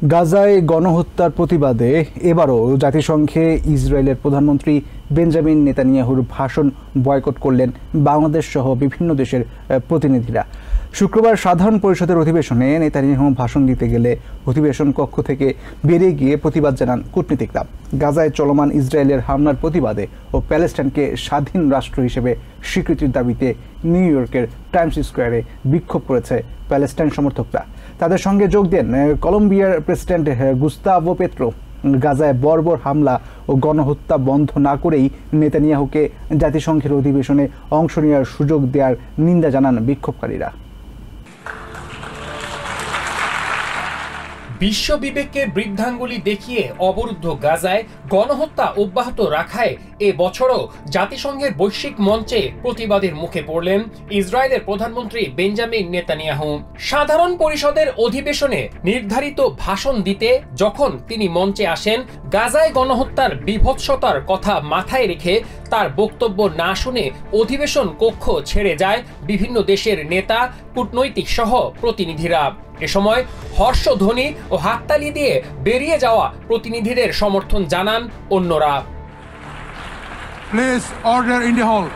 গাজায় গণহত্যার প্রতিবাদে এবারও জাতিসংঘে ইসরায়েলের প্রধানমন্ত্রী বেঞ্জামিন নেতানিয়াহুর ভাষণ বয়কট করলেন বাংলাদেশ সহ বিভিন্ন দেশের প্রতিনিধিরা। শুক্রবার সাধারণ পরিষদের অধিবেশনে নেতানিয়াহু ভাষণ দিতে গেলে অধিবেশন কক্ষ থেকে বেরিয়ে গিয়ে প্রতিবাদ জানান কূটনীতিকরা। গাজায় চলমান ইসরায়েলের হামলার প্রতিবাদে ও প্যালেস্টাইনকে স্বাধীন রাষ্ট্র হিসেবে স্বীকৃতির দাবিতে নিউ ইয়র্কের টাইমস স্কোয়ারে বিক্ষোভ করেছে প্যালেস্টাইন সমর্থকরা। তাদের সঙ্গে যোগ দেন কলম্বিয়ার প্রেসিডেন্ট গুস্তাভো পেত্রো। গাজায় বর্বর হামলা ও গণহত্যা বন্ধ না করেই নেতানিয়াহুকে জাতিসংঘের অধিবেশনে অংশ নেওয়ার সুযোগ দেওয়ার নিন্দা জানান বিক্ষোভকারীরা। বিশ্ববিবেককে বৃদ্ধাঙ্গুলি দেখিয়ে অবরুদ্ধ গাজায় গণহত্যা অব্যাহত রাখায় এ বছরও জাতিসংঘের বৈশ্বিক মঞ্চে প্রতিবাদের মুখে পড়লেন ইসরায়েলের প্রধানমন্ত্রী বেঞ্জামিন নেতানিয়াহু। সাধারণ পরিষদের অধিবেশনে নির্ধারিত ভাষণ দিতে যখন তিনি মঞ্চে আসেন, গাজায় গণহত্যার বীভৎসতার কথা মাথায় রেখে তার বক্তব্য না শুনে অধিবেশন কক্ষ ছেড়ে যায় বিভিন্ন দেশের নেতা, কূটনৈতিক সহ প্রতিনিধিরা। এ সময় হর্ষধ্বনি ও হাততালি দিয়ে বেরিয়ে যাওয়া প্রতিনিধিদের সমর্থন জানান অন্যরা। Please order in the hall.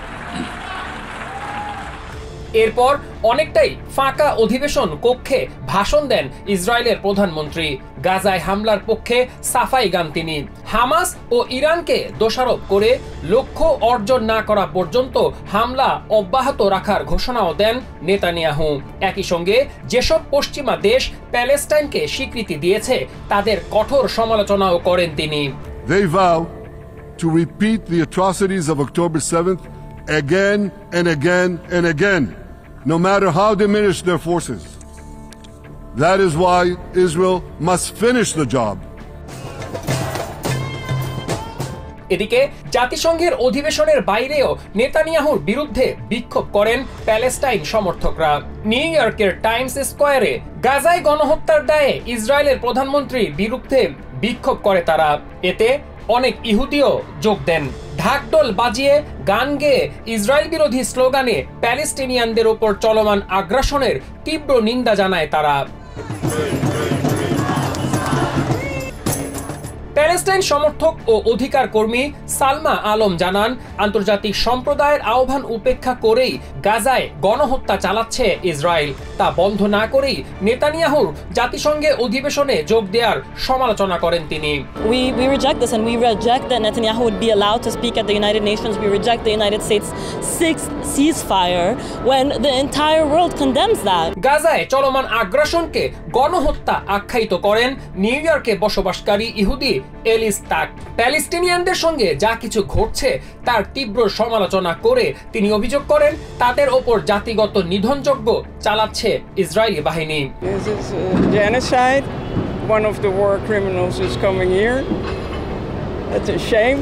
এরপর অনেকটাই ফাঁকা অধিবেশন কক্ষে ভাষণ দেন ইসরায়েলের প্রধানমন্ত্রী। গাজায় হামলার পক্ষে সাফাই গান তিনি। হামাস ও ইরানকে দোষারোপ করে লক্ষ্য অর্জন না করা পর্যন্ত হামলা অব্যাহত রাখার ঘোষণাও দেন নেতানিয়াহু। একই সঙ্গে যেসব পশ্চিমা দেশ প্যালেস্টাইনকে স্বীকৃতি দিয়েছে তাদের কঠোর সমালোচনাও করেন তিনি। They vow to repeat the atrocities of October 7th again and again and again, no matter how diminished their forces. That is why Israel must finish the job. এদিকে জাতিসংঘের অধিবেশনের বাইরেও নেতানিয়াহুর বিরুদ্ধে বিক্ষোভ করেন প্যালেস্টাইন সমর্থকরা। নিউ ইয়র্কের টাইমস স্কোয়ারে গাজায় গণহত্যার দায়ে ইসরায়েলের প্রধানমন্ত্রীর বিরুদ্ধে বিক্ষোভ করে তারা। এতে অনেক ইহুদিও যোগ দেন। ঢাকঢোল বাজিয়ে গান গেয়ে ইসরায়েল বিরোধী স্লোগানে প্যালেস্টিনিয়ানদের ওপর চলমান আগ্রাসনের তীব্র নিন্দা জানায় তারা। প্যালেস্টাইন সমর্থক ও অধিকার কর্মী সালমা আলম জানান, আন্তর্জাতিক সম্প্রদায়ের আহ্বান উপেক্ষা করেই গাজায় গণহত্যা চালাচ্ছে ইসরায়েল। তা বন্ধ না করেই নেতানিয়াহুর জাতিসংঘে অধিবেশনে যোগ দেওয়ার সমালোচনা করেন তিনি। We reject this and we reject that Netanyahu would be allowed to speak at the United Nations. We reject the United States' sixth ceasefire when the entire world condemns that. গাজায় চলমান আগ্রাসনকে গণহত্যা আখ্যায়িত করেন নিউ ইয়র্কে বসবাসকারী ইহুদি Alice তাক। প্যালেস্টিনিয়ানদের সঙ্গে যা কিছু ঘটছে তার তীব্র সমালোচনা করে তিনি অভিযোগ করেন তাদের ওপর জাতিগত নিধনযজ্ঞ চালাচ্ছে ইসরায়েলি বাহিনী। This is genocide. One of the war criminals is coming here. That's a shame.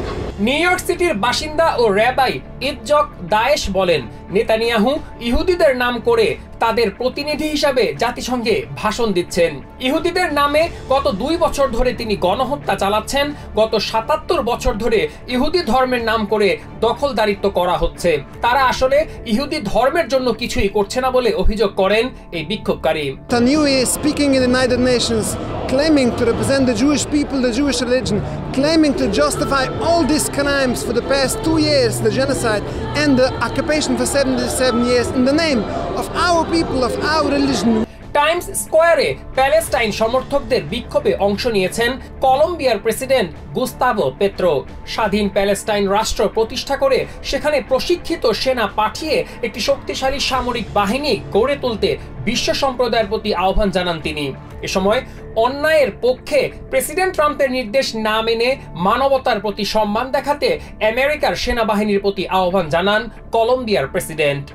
New York সিটির বাসিন্দা ও র্যাবাই ইৎজক দায়েশ বলেন, নেতানিয়াহু ইহুদিদের নাম করে তাদের প্রতিনিধি হিসাবে জাতিসংঘে ভাষণ দিচ্ছেন। ইহুদিদের নামে গত 2 বছর ধরে তিনি গণহত্যা চালাচ্ছেন। গত 77 বছর ধরে ইহুদি ধর্মের নাম করে দখলদারিত্ব করা হচ্ছে। তারা আসলে ইহুদি ধর্মের জন্য কিছুই করছে না বলে অভিযোগ করেন এই বিক্ষোভকারী। Netanyahu is speaking in the United Nations, claiming to represent the Jewish people, the Jewish religion, claiming to justify all these crimes for the past 2 years, the genocide and the occupation for 77 years in the name of our people, of our religion. Times স্কোয়ারে Palestine সমর্থকদের বিক্ষোভে অংশ নিয়েছেন কলম্বিয়ার president Gustavo Petro. স্বাধীন Palestine রাষ্ট্র প্রতিষ্ঠা করে সেখানে প্রশিক্ষিত সেনা পাঠিয়ে একটি শক্তিশালী সামরিক বাহিনী গড়ে তুলতে বিশ্ব সম্প্রদায়ের প্রতি আহ্বান জানান তিনি। এ সময় অন্যায়ের পক্ষে প্রেসিডেন্ট ট্রাম্পের নির্দেশ না মেনে মানবতার প্রতি সম্মান দেখাতে আমেরিকার সেনাবাহিনীর প্রতি আহ্বান জানান কলম্বিয়ার প্রেসিডেন্ট।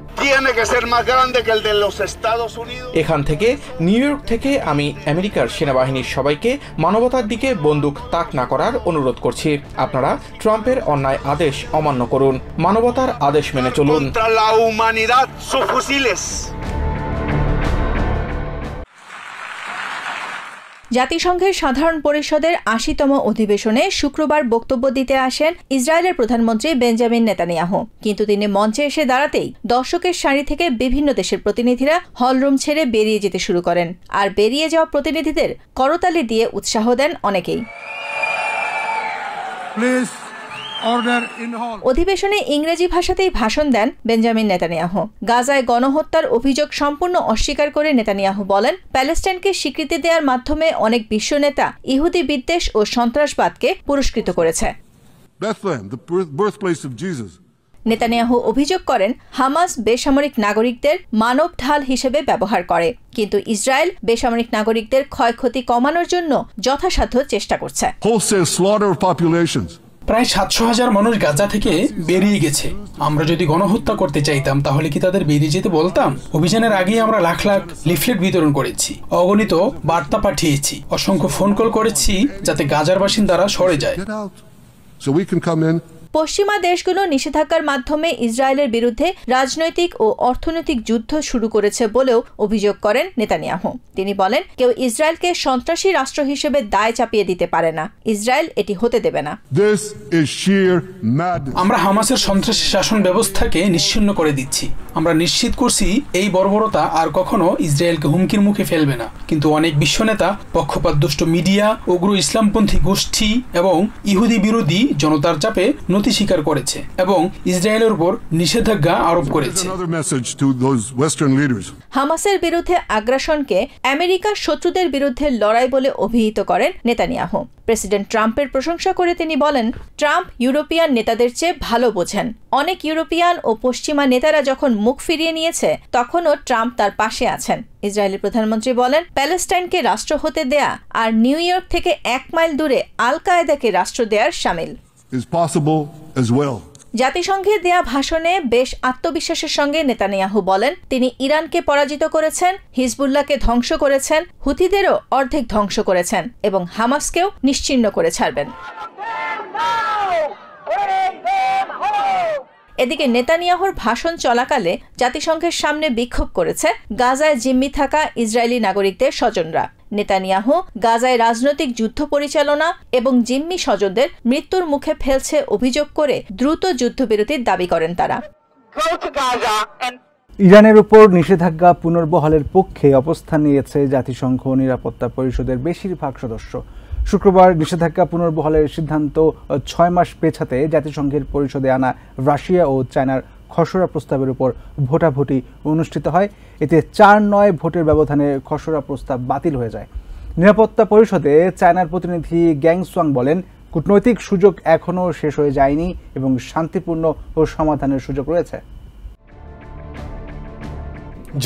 এখান থেকে নিউ ইয়র্ক থেকে আমি আমেরিকার সেনাবাহিনীর সবাইকে মানবতার দিকে বন্দুক তাক না করার অনুরোধ করছি। আপনারা ট্রাম্পের অন্যায় আদেশ অমান্য করুন, মানবতার আদেশ মেনে চলুন। জাতিসংঘের সাধারণ পরিষদের ৮০তম অধিবেশনে শুক্রবার বক্তব্য দিতে আসেন ইসরায়েলের প্রধানমন্ত্রী বেঞ্জামিন নেতানিয়াহু, কিন্তু তিনি মঞ্চে এসে দাঁড়াতেই দর্শকের সারি থেকে বিভিন্ন দেশের প্রতিনিধিরা হলরুম ছেড়ে বেরিয়ে যেতে শুরু করেন। আর বেরিয়ে যাওয়া প্রতিনিধিদের করতালি দিয়ে উৎসাহ দেন অনেকেই। অধিবেশনে ইংরেজি ভাষাতেই ভাষণ দেন বেঞ্জামিন নেতানিয়াহু। গাজায় গণহত্যার অভিযোগ সম্পূর্ণ অস্বীকার করে নেতানিয়াহু বলেন, প্যালেস্টাইনকে স্বীকৃতি দেওয়ার মাধ্যমে অনেক বিশ্ব নেতা ইহুদি বিদ্বেষ ও সন্ত্রাসবাদকে পুরস্কৃত করেছে। নেতানিয়াহু অভিযোগ করেন, হামাস বেসামরিক নাগরিকদের মানব ঢাল হিসেবে ব্যবহার করে, কিন্তু ইসরায়েল বেসামরিক নাগরিকদের ক্ষয়ক্ষতি কমানোর জন্য যথাসাধ্য চেষ্টা করছে। প্রায় ৭০০,০০০ মানুষ গাজা থেকে বেরিয়ে গেছে। আমরা যদি গণহত্যা করতে চাইতাম তাহলে কি তাদের বেরিয়ে যেতে বলতাম? অভিযানের আগেই আমরা লাখ লাখ লিফলেট বিতরণ করেছি, অগণিত বার্তা পাঠিয়েছি, অসংখ্য ফোন কল করেছি যাতে গাজার বাসিন্দারা সরে যায়। পশ্চিমা দেশগুলো নিষেধাজ্ঞার মাধ্যমে ইসরায়েলের বিরুদ্ধে রাজনৈতিক ও অর্থনৈতিক যুদ্ধ শুরু করেছে বলেও অভিযোগ করেন নেতানিয়াহু। তিনি বলেন, কেউ ইসরায়েলকে সন্ত্রাসী রাষ্ট্র হিসেবে দায় চাপিয়ে দিতে পারে না। ইসরায়েল এটি হতে দেবে না। আমরা হামাসের সন্ত্রাসী শাসন ব্যবস্থাকে নিশ্চিহ্ন করে দিচ্ছি। আমরা নিশ্চিত করছি এই বর্বরতা আর কখনো ইসরায়েলকে হুমকির মুখে ফেলবে না। কিন্তু অনেক বিশ্বনেতা, পক্ষপাতদুষ্ট মিডিয়া, উগ্র ইসলামপন্থী গোষ্ঠী এবং ইহুদি বিরোধী জনতার চাপে নতি স্বীকার করেছে এবং ইসরায়েলের উপর নিষেধাজ্ঞা আরোপ করেছে। হামাসের বিরুদ্ধে আগ্রাসনকে আমেরিকার শত্রুদের বিরুদ্ধে লড়াই বলে অভিহিত করেন নেতানিয়াহু। প্রেসিডেন্ট ট্রাম্পের প্রশংসা করে তিনি বলেন, ট্রাম্প ইউরোপিয়ান নেতাদের চেয়ে ভালো বোঝেন। অনেক ইউরোপিয়ান ও পশ্চিমা নেতারা যখন মুখ ফিরিয়ে নিয়েছে তখনও ট্রাম্প তার পাশে আছেন। ইসরায়েলি প্রধানমন্ত্রী বলেন, প্যালেস্টাইনকে রাষ্ট্র হতে দেয়া আর নিউ ইয়র্ক থেকে ১ মাইল দূরে আল কায়েদাকে রাষ্ট্র দেয়ার শামিল। জাতিসংঘে দেয়া ভাষণে বেশ আত্মবিশ্বাসের সঙ্গে নেতানিয়াহু বলেন, তিনি ইরানকে পরাজিত করেছেন, হিজবুল্লাহকে ধ্বংস করেছেন, হুথিদেরও অর্ধেক ধ্বংস করেছেন এবং হামাসকেও নিশ্চিহ্ন করে ছাড়বেন। এদিকে নেতানিয়াহুর ভাষণ চলাকালে জাতিসংঘের সামনে বিক্ষোভ করেছে গাজায় জিম্মি থাকা ইসরায়েলি নাগরিকদের স্বজনরা। নেতানিয়াহু গাজায় রাজনৈতিক যুদ্ধ পরিচালনা এবং জিম্মি স্বজনদের মৃত্যুর মুখে ফেলছে অভিযোগ করে দ্রুত যুদ্ধবিরতির দাবি করেন তারা। ইরানের উপর নিষেধাজ্ঞা পুনর্বহালের পক্ষে অবস্থান নিয়েছে জাতিসংঘ নিরাপত্তা পরিষদের বেশিরভাগ সদস্য। শুক্রবার নিষেধাজ্ঞা পুনর্বহালের সিদ্ধান্ত ৬ মাস পেছাতে জাতিসংঘের পরিষদে আনা রাশিয়া ও চায়নার খসড়া প্রস্তাবের উপর ভোটাভুটি অনুষ্ঠিত হয়। এতে ৪-৯ ভোটের ব্যবধানে খসড়া প্রস্তাব বাতিল হয়ে যায়। নিরাপত্তা পরিষদে চায়নার প্রতিনিধি গ্যাং সোয়াং বলেন, কূটনৈতিক সুযোগ এখনও শেষ হয়ে যায়নি এবং শান্তিপূর্ণ ও সমাধানের সুযোগ রয়েছে।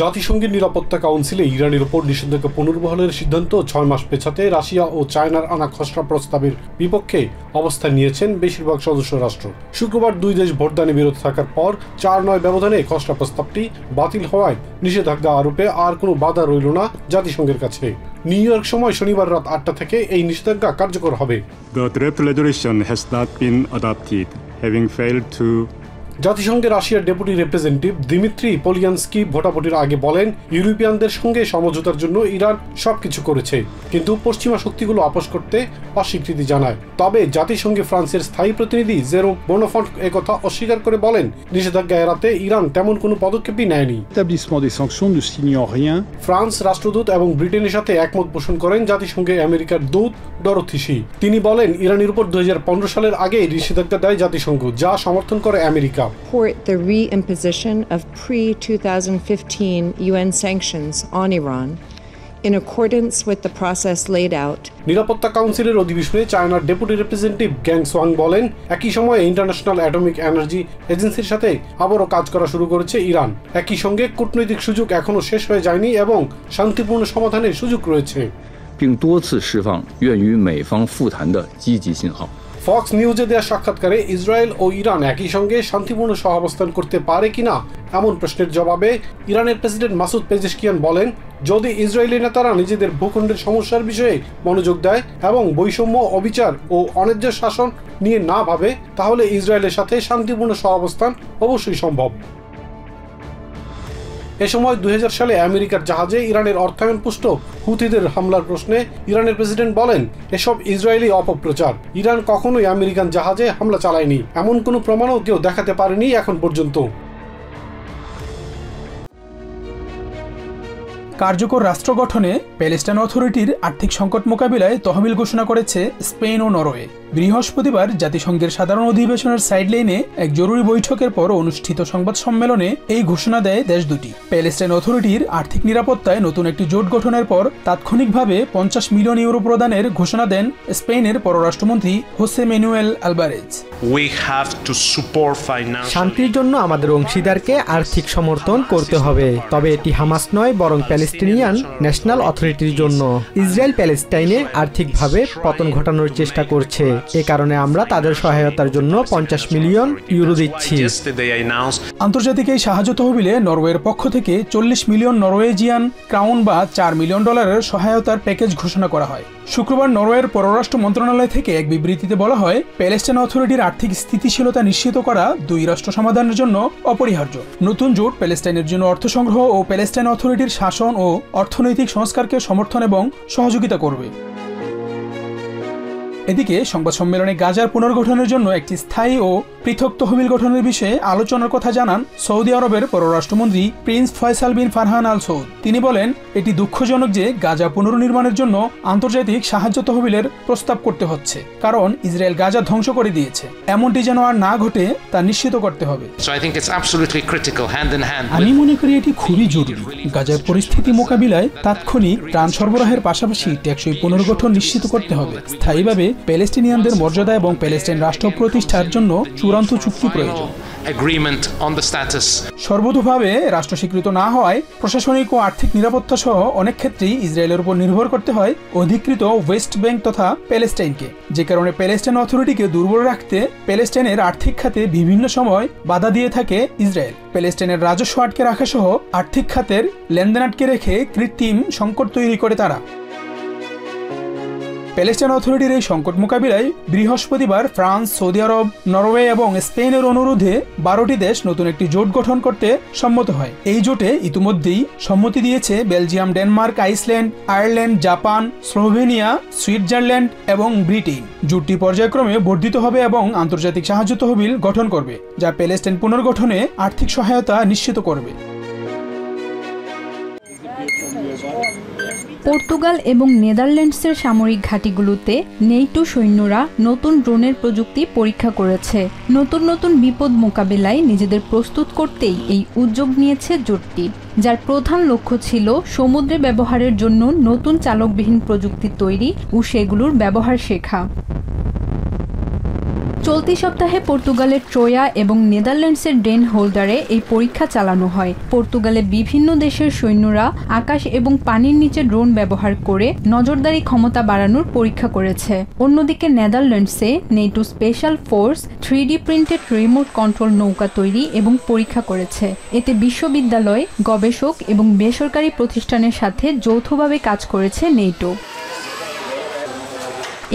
জাতিসংঘের নিরাপত্তা কাউন্সিলে ইরানের উপর নিষেধাজ্ঞা পুনর্বহালের সিদ্ধান্ত ৬ মাস পেছাতে রাশিয়া ও চায়নার আনা খসড়া প্রস্তাবের বিপক্ষে অবস্থান নিয়েছেন বেশিরভাগ সদস্য রাষ্ট্র। শুক্রবার দুই দেশ ভোটদানে বিরত থাকার পর ৪-৯ ব্যবধানে খসড়া প্রস্তাবটি বাতিল হওয়ায় নিষেধাজ্ঞা আরোপে আর কোনো বাধা রইল না জাতিসংঘের কাছে। নিউ ইয়র্ক সময় শনিবার রাত ৮টা থেকে এই নিষেধাজ্ঞা কার্যকর হবে। The draft resolution has not been adopted, having failed to জাতিসংঘের রাশিয়ার ডেপুটি রিপ্রেজেন্টেটিভ দিমিত্রি পোলিয়ানস্কি ভোটাভুটির আগে বলেন, ইউরোপিয়ানদের সঙ্গে সমঝোতার জন্য ইরান সবকিছু করেছে, কিন্তু পশ্চিমা শক্তিগুলো আপোষ করতে অস্বীকৃতি জানায়। তবে জাতিসংঘে ফ্রান্সের স্থায়ী প্রতিনিধি জেরোম বোনোফন্ট একথা অস্বীকার করে বলেন, নিষেধাজ্ঞা এড়াতে ইরান তেমন কোনো পদক্ষেপই নেয়নি। ফ্রান্স রাষ্ট্রদূত এবং ব্রিটেনের সাথে একমত পোষণ করেন জাতিসংঘে আমেরিকার দূত ডরোথি শি। তিনি বলেন, ইরানের উপর ২০১৫ সালের আগে নিষেধাজ্ঞা দেয় জাতিসংঘ, যা সমর্থন করে America. Support the reimposition of pre-2015 UN sanctions on Iran in accordance with the process laid out. নিরাপত্তা কাউন্সিলের অধিবেশনে চায়নার ডেপুটি রিপ্রেজেন্টেটিভ গ্যাং সোয়াং বলেন, একই সময়ে ইন্টারন্যাশনাল অ্যাটমিক এনার্জি এজেন্সির সাথে আবারও কাজ করা শুরু করেছে ইরান। একই সঙ্গে কূটনৈতিক সুযোগ এখনও শেষ হয়ে যায়নি এবং শান্তিপূর্ণ সমাধানের সুযোগ রয়েছে।并多次释放愿与美方复谈的积极信号。ফক্স নিউজে দেওয়া সাক্ষাৎকারে ইসরায়েল ও ইরান একই সঙ্গে শান্তিপূর্ণ সহাবস্থান করতে পারে কিনা এমন প্রশ্নের জবাবে ইরানের প্রেসিডেন্ট মাসুদ পেজেশকিয়ান বলেন, যদি ইসরায়েলি নেতারা নিজেদের ভূখণ্ডের সমস্যার বিষয়ে মনোযোগ দেয় এবং বৈষম্য, অবিচার ও অন্যায্য শাসন নিয়ে না ভাবে, তাহলে ইসরায়েলের সাথে শান্তিপূর্ণ সহাবস্থান অবশ্যই সম্ভব। এ সময় 2000 সালে আমেরিকার জাহাজে ইরানের অর্থায়ন পুষ্ট হুথিদের হামলার প্রশ্নে ইরানের প্রেসিডেন্ট বলেন, এসব ইসরায়েলি অপপ্রচার। ইরান কখনোই আমেরিকান জাহাজে হামলা চালায়নি, এমন কোনো প্রমাণও কেউ দেখাতে পারেনি এখন পর্যন্ত। কার্যকর রাষ্ট্র গঠনে প্যালেস্টাইন অথরিটির আর্থিক সংকট মোকাবিলায় তহবিল ঘোষণা করেছে স্পেন ও নরওয়ে। বৃহস্পতিবার জাতিসংঘের সাধারণ অধিবেশনের সাইডলাইনে এক জরুরি বৈঠকের পর অনুষ্ঠিত সংবাদ সম্মেলনে এই ঘোষণা দেয় দেশ দুটি। প্যালেস্টাইন অথরিটির আর্থিক নিরাপত্তায় নতুন একটি জোট গঠনের পর তাৎক্ষণিকভাবে 50 মিলিয়ন ইউরো প্রদানের ঘোষণা দেন স্পেনের পররাষ্ট্রমন্ত্রী হোসে ম্যানুয়েল আলভারেজ। শান্তির জন্য আমাদের অংশীদারকে আর্থিক সমর্থন করতে হবে, তবে এটি হামাস নয় বরং প্যালেস্টিনিয়ান ন্যাশনাল অথরিটির জন্য। ইসরায়েল প্যালেস্টাইনে আর্থিকভাবে পতন ঘটানোর চেষ্টা করছে, এ কারণে আমরা তাদের সহায়তার জন্য 50 মিলিয়ন ইউরো দিচ্ছি। আন্তর্জাতিক এই সাহায্য তহবিলে নরওয়ের পক্ষ থেকে 40 মিলিয়ন নরওয়েজিয়ান ক্রাউন বা $4 মিলিয়ন সহায়তার প্যাকেজ ঘোষণা করা হয়। শুক্রবার নরওয়ের পররাষ্ট্র মন্ত্রণালয় থেকে এক বিবৃতিতে বলা হয়, প্যালেস্টাইন অথরিটির আর্থিক স্থিতিশীলতা নিশ্চিত করা দুই রাষ্ট্র সমাধানের জন্য অপরিহার্য। নতুন জোট প্যালেস্টাইনের জন্য অর্থ সংগ্রহ ও প্যালেস্টাইন অথরিটির শাসন ও অর্থনৈতিক সংস্কারকে সমর্থন এবং সহযোগিতা করবে। এদিকে সংবাদ সম্মেলনে গাজার পুনর্গঠনের জন্য একটি স্থায়ী ও পৃথক তহবিল গঠনের বিষয়ে আলোচনার কথা জানান সৌদি আরবের পররাষ্ট্রমন্ত্রী প্রিন্স ফয়সাল বিন ফারহান আল সৌদ। তিনি বলেন, এটি দুঃখজনক যে গাজা পুনর্নির্মাণের জন্য আন্তর্জাতিক সাহায্য তহবিলের প্রস্তাব করতে হচ্ছে, কারণ ইসরায়েল গাজা ধ্বংস করে দিয়েছে। এমনটি যেন আর না ঘটে তা নিশ্চিত করতে হবে। আমি মনে করি এটি খুবই জরুরি। গাজার পরিস্থিতি মোকাবিলায় তাৎক্ষণিক ত্রাণ সরবরাহের পাশাপাশি টেকসই পুনর্গঠন নিশ্চিত করতে হবে। স্থায়ীভাবে প্যালেস্টিনিয়ানদের মর্যাদা এবং প্যালেস্টাইন রাষ্ট্র প্রতিষ্ঠার জন্য চূড়ান্ত চুক্তি প্রয়োজন। সর্বতোভাবে রাষ্ট্র স্বীকৃত না হওয়ায় প্রশাসনিক ও আর্থিক নিরাপত্তা সহ অনেক ক্ষেত্রেই ইসরায়েলের উপর নির্ভর করতে হয় অধিকৃত ওয়েস্ট ব্যাংক তথা প্যালেস্টাইনকে, যে কারণে প্যালেস্টাইন অথরিটিকে দুর্বল রাখতে প্যালেস্টাইনের আর্থিক খাতে বিভিন্ন সময় বাধা দিয়ে থাকে ইসরায়েল। প্যালেস্টাইনের রাজস্ব আটকে রাখা সহ আর্থিক খাতের লেনদেন আটকে রেখে কৃত্রিম সংকট তৈরি করে তারা। প্যালেস্টাইন অথরিটির এই সংকট মোকাবিলায় বৃহস্পতিবার ফ্রান্স, সৌদি আরব, নরওয়ে এবং স্পেনের অনুরোধে 12টি দেশ নতুন একটি জোট গঠন করতে সম্মত হয়। এই জোটে ইতিমধ্যেই সম্মতি দিয়েছে Belgium, Denmark, Iceland, Ireland, Japan, Slovenia, Switzerland এবং ব্রিটেন। জোটটি পর্যায়ক্রমে বর্ধিত হবে এবং আন্তর্জাতিক সাহায্য তহবিল গঠন করবে, যা প্যালেস্টাইন পুনর্গঠনে আর্থিক সহায়তা নিশ্চিত করবে। পর্তুগাল এবং নেদারল্যান্ডসের সামরিক ঘাঁটিগুলোতে নেটো সৈন্যরা নতুন ড্রোনের প্রযুক্তি পরীক্ষা করেছে। নতুন নতুন বিপদ মোকাবেলায় নিজেদের প্রস্তুত করতেই এই উদ্যোগ নিয়েছে জোটটি, যার প্রধান লক্ষ্য ছিল সমুদ্রে ব্যবহারের জন্য নতুন চালকবিহীন প্রযুক্তি তৈরি ও সেগুলোর ব্যবহার শেখা। চলতি সপ্তাহে পর্তুগালের ট্রোয়া এবং নেদারল্যান্ডসের ডেন হোল্ডারে এই পরীক্ষা চালানো হয়। পর্তুগালে বিভিন্ন দেশের সৈন্যরা আকাশ এবং পানির নিচে ড্রোন ব্যবহার করে নজরদারি ক্ষমতা বাড়ানোর পরীক্ষা করেছে। অন্যদিকে নেদারল্যান্ডসে NATO special force 3D printed remote control নৌকা তৈরি এবং পরীক্ষা করেছে। এতে বিশ্ববিদ্যালয়, গবেষক এবং বেসরকারি প্রতিষ্ঠানের সাথে যৌথভাবে কাজ করেছে নেটো।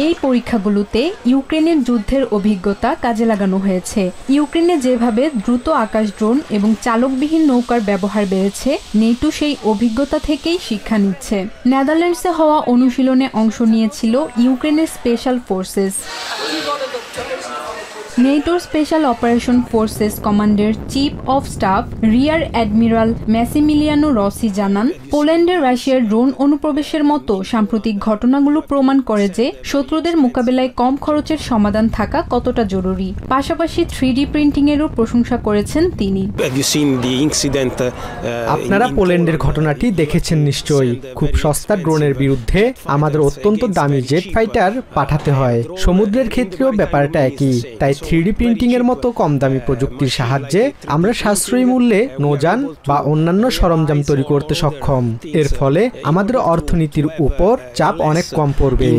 এই পরীক্ষাগুলোতে ইউক্রেনের যুদ্ধের অভিজ্ঞতা কাজে লাগানো হয়েছে। ইউক্রেনে যেভাবে দ্রুত আকাশ ড্রোন এবং চালকবিহীন নৌকার ব্যবহার বেড়েছে, নেটো সেই অভিজ্ঞতা থেকেই শিক্ষা নিচ্ছে। নেদারল্যান্ডসে হওয়া অনুশীলনে অংশ নিয়েছিল ইউক্রেনের স্পেশাল ফোর্সেস। নেটোর স্পেশাল অপারেশন ফোর্সেস কমান্ডের chief of staff rear admiral Massimiliano Rossi জানান, পোল্যান্ডে রাশিয়ার ড্রোন অনুপ্রবেশের মতো সাম্প্রতিক ঘটনাগুলো প্রমাণ করে যে শত্রুদের মোকাবেলায় কম খরচের সমাধান থাকা কতটা জরুরি। পাশাপাশি 3D প্রিন্টিংয়েরও প্রশংসা করেছেন তিনি। আপনারা পোল্যান্ডের ঘটনাটি দেখেছেন নিশ্চয়ই। খুব সস্তা ড্রোনের বিরুদ্ধে আমাদের অত্যন্ত দামি জেট ফাইটার পাঠাতে হয়। সমুদ্রের ক্ষেত্রেও ব্যাপারটা একই। তাই 3D প্রিন্টিং এর মতো কম দামি প্রযুক্তির সাহায্যে আমরা সাশ্রয়ী মূল্যে নৌযান বা অন্যান্য সরঞ্জাম তৈরি করতে সক্ষম। এর ফলে আমাদের অর্থনীতির উপর চাপ অনেক কম পড়বে।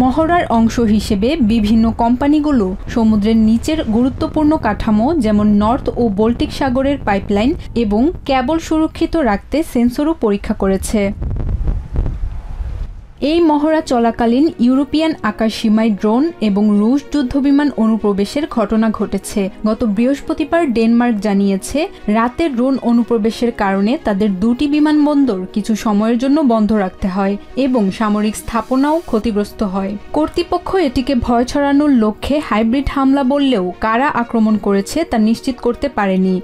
মহড়ার অংশ হিসেবে বিভিন্ন কোম্পানিগুলো সমুদ্রের নিচের গুরুত্বপূর্ণ কাঠামো যেমন নর্থ ও বল্টিক সাগরের পাইপলাইন এবং কেবল সুরক্ষিত রাখতে সেন্সরও পরীক্ষা করেছে। এই মহড়া চলাকালীন ইউরোপিয়ান আকাশসীমায় ড্রোন এবং রুশ যুদ্ধবিমান অনুপ্রবেশের ঘটনা ঘটেছে। গত বৃহস্পতিবার ডেনমার্ক জানিয়েছে রাতে ড্রোন অনুপ্রবেশের কারণে তাদের 2টি বিমানবন্দর কিছু সময়ের জন্য বন্ধ রাখতে হয় এবং সামরিক স্থাপনাও ক্ষতিগ্রস্ত হয়। কর্তৃপক্ষ এটিকে ভয় ছড়ানোর লক্ষ্যে হাইব্রিড হামলা বললেও কারা আক্রমণ করেছে তা নিশ্চিত করতে পারেনি।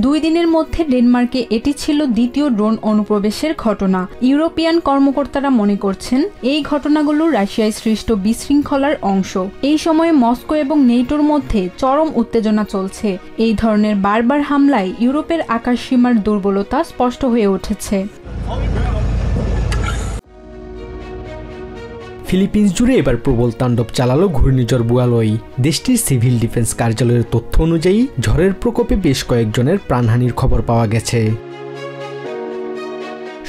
2 দিনের মধ্যে ডেনমার্কে এটি ছিল দ্বিতীয় ড্রোন অনুপ্রবেশের ঘটনা। ইউরোপিয়ান কর্মকর্তারা মনে করছেন এই ঘটনাগুলো রাশিয়ায় সৃষ্ট বিশৃঙ্খলার অংশ। এই সময়ে মস্কো এবং নেটোর মধ্যে চরম উত্তেজনা চলছে। এই ধরনের বারবার হামলায় ইউরোপের আকাশসীমার দুর্বলতা স্পষ্ট হয়ে উঠেছে। ফিলিপিন্স জুড়ে এবার প্রবল তাণ্ডব চালালো ঘূর্ণিঝড় বুয়ালই। দেশটির সিভিল ডিফেন্স কার্যালয়ের তথ্য অনুযায়ী ঝড়ের প্রকোপে বেশ কয়েকজনের প্রাণহানির খবর পাওয়া গেছে।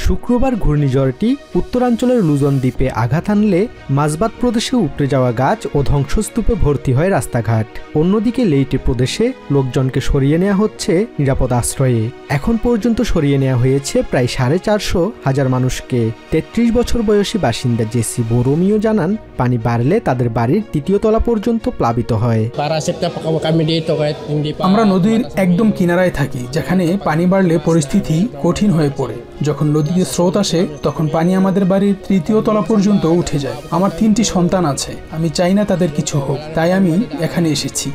শুক্রবার ঘূর্ণিঝড়টি উত্তরাঞ্চলের লুজন দ্বীপে আঘাত আনলে মাজবাত প্রদেশে উপড়ে যাওয়া গাছ ও ধ্বংসস্তূপে ভর্তি হয় রাস্তাঘাট। অন্যদিকে লেইটে প্রদেশে লোকজনকে সরিয়ে নেওয়া হচ্ছে নিরাপদ আশ্রয়ে। এখন পর্যন্ত সরিয়ে নেওয়া হয়েছে প্রায় 450,000 মানুষকে। 33 বছর বয়সী বাসিন্দা জেসি বোরোমিও জানান, পানি বাড়লে তাদের বাড়ির 3য় তলা পর্যন্ত প্লাবিত হয়। আমরা নদীর একদম কিনারায় থাকি, যেখানে পানি বাড়লে পরিস্থিতি কঠিন হয়ে পড়ে। যখন নদীতে স্রোত আসে তখন পানি আমাদের বাড়ির 3য় তলা পর্যন্ত উঠে যায়। আমার 3টি সন্তান আছে, আমি চাই না তাদের কিছু হোক, তাই আমি এখানে এসেছি।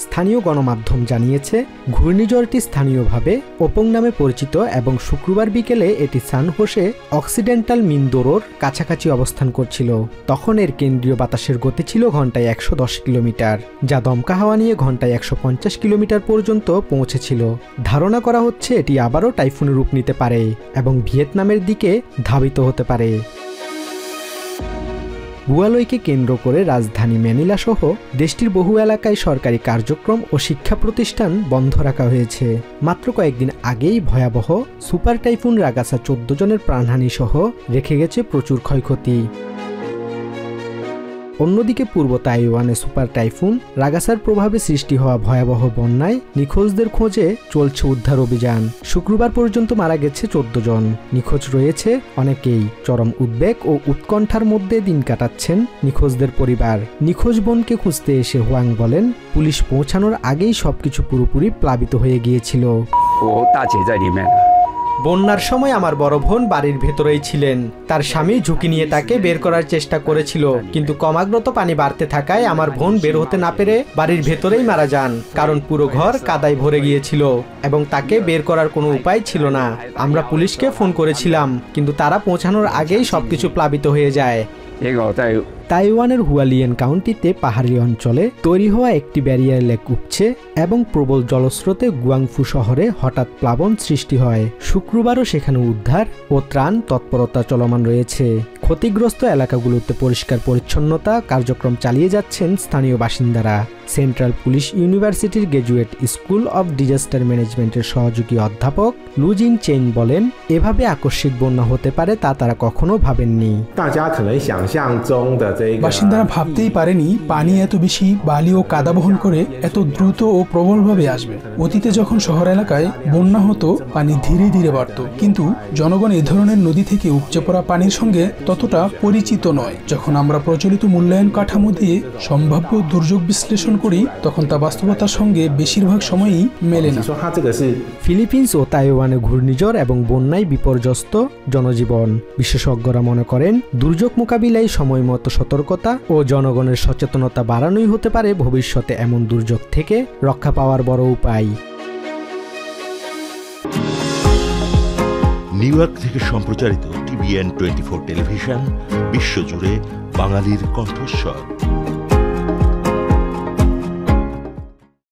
স্থানীয় গণমাধ্যম জানিয়েছে ঘূর্ণিঝড়টি স্থানীয়ভাবে ওপং নামে পরিচিত এবং শুক্রবার বিকেলে এটি সান হোসে অক্সিডেন্টাল মিন্দোরোর কাছাকাছি অবস্থান করছিল। তখন এর কেন্দ্রীয় বাতাসের গতি ছিল ঘন্টায় 110 কিলোমিটার, যা দমকা হাওয়া নিয়ে ঘন্টায় 150 কিলোমিটার পর্যন্ত পৌঁছেছিল। ধারণা করা হচ্ছে এটি আবারও টাইফুনের রূপ নিতে পারে এবং ভিয়েতনামের দিকে ধাবিত হতে পারে। বুয়ালইকে কেন্দ্র করে রাজধানী ম্যানিলা সহ দেশটির বহু এলাকায় সরকারি কার্যক্রম ও শিক্ষা প্রতিষ্ঠান বন্ধ রাখা হয়েছে। মাত্র কয়েকদিন আগেই ভয়াবহ সুপার টাইফুন রাগাসা 14 জনের প্রাণহানি সহ রেখে গেছে প্রচুর ক্ষয়ক্ষতি। অন্যদিকে পূর্ব তাইওয়ানে সুপার টাইফুন রাগাসার প্রভাবে সৃষ্টি হওয়া ভয়াবহ বন্যায় নিখোঁজদের খোঁজে চলছে উদ্ধার অভিযান। শুক্রবার পর্যন্ত মারা গেছে 14 জন, নিখোঁজ রয়েছে অনেকেই। চরম উদ্বেগ ও উৎকণ্ঠার মধ্যে দিন কাটাচ্ছেন নিখোঁজদের পরিবার। নিখোঁজ বোনকে খুঁজতে এসে হোয়াং বলেন, পুলিশ পৌঁছানোর আগেই সবকিছু পুরোপুরি প্লাবিত হয়ে গিয়েছিল। বন্যার সময় আমার বড় বোন বাড়ির ভেতরেই ছিলেন। তার স্বামী ঝুঁকি নিয়ে তাকে বের করার চেষ্টা করেছিল, কিন্তু ক্রমাগত পানি বাড়তে থাকায় আমার বোন বের হতে না পেরে বাড়ির ভেতরেই মারা যান, কারণ পুরো ঘর কাদায় ভরে গিয়েছিল এবং তাকে বের করার কোনো উপায় ছিল না। আমরা পুলিশকে ফোন করেছিলাম, কিন্তু তারা পৌঁছানোর আগেই সবকিছু প্লাবিত হয়ে যায়। তাইওয়ানের হুয়ালিয়েন কাউন্টিতে পাহাড়ি অঞ্চলে তৈরি হওয়া একটি ব্যারিয়ার লেক উপছে এবং প্রবল জলস্রোতে গুয়াংফু শহরে হঠাৎ প্লাবন সৃষ্টি হয়। শুক্রবারও সেখানে উদ্ধার ও ত্রাণ তৎপরতা চলমান রয়েছে। ক্ষতিগ্রস্ত এলাকাগুলোতে পরিষ্কার পরিচ্ছন্নতা কার্যক্রম চালিয়ে যাচ্ছেন স্থানীয় বাসিন্দারা। সেন্ট্রাল পুলিশ ইউনিভার্সিটির গ্র্যাজুয়েট স্কুল অব ডিজাস্টার ম্যানেজমেন্টের সহযোগী অধ্যাপক লুজিন চেইন বলেন, এভাবে আকস্মিক বন্যা হতে পারে তা তারা কখনো ভাবেননি। বাসিন্দারা ভাবতেই পারেনি পানি এত বেশি বালি ও কাদা বহন করে এত দ্রুত ও প্রবলভাবে আসবে। অতীতে যখন শহর এলাকায় বন্যা হতো পানি ধীরে ধীরে বাড়ত, কিন্তু জনগণ এ ধরনের নদী থেকে উপচে পড়া পানির সঙ্গে ততটা পরিচিত নয়। যখন আমরা প্রচলিত মূল্যায়ন কাঠামো দিয়ে সম্ভাব্য দুর্যোগ বিশ্লেষণ করি তখন তা বাস্তবতার সঙ্গে বেশিরভাগ সময়ই মেলে না। ফিলিপিন্স ও তাইওয়ানে ঘূর্ণিঝড় এবং বন্যায় বিপর্যস্ত জনজীবন। বিশেষজ্ঞরা মনে করেন দুর্যোগ মোকাবিলায় সময়মতো সতর্কতা ও জনগণের সচেতনতা বাড়ানোই হতে পারে ভবিষ্যতে এমন দুর্যোগ থেকে রক্ষা পাওয়ার বড় উপায়। নিউ ইয়র্ক থেকে সম্প্রচারিত TVN 24 টেলিভিশন বিশ্বজুড়ে বাঙালির কণ্ঠস্বর।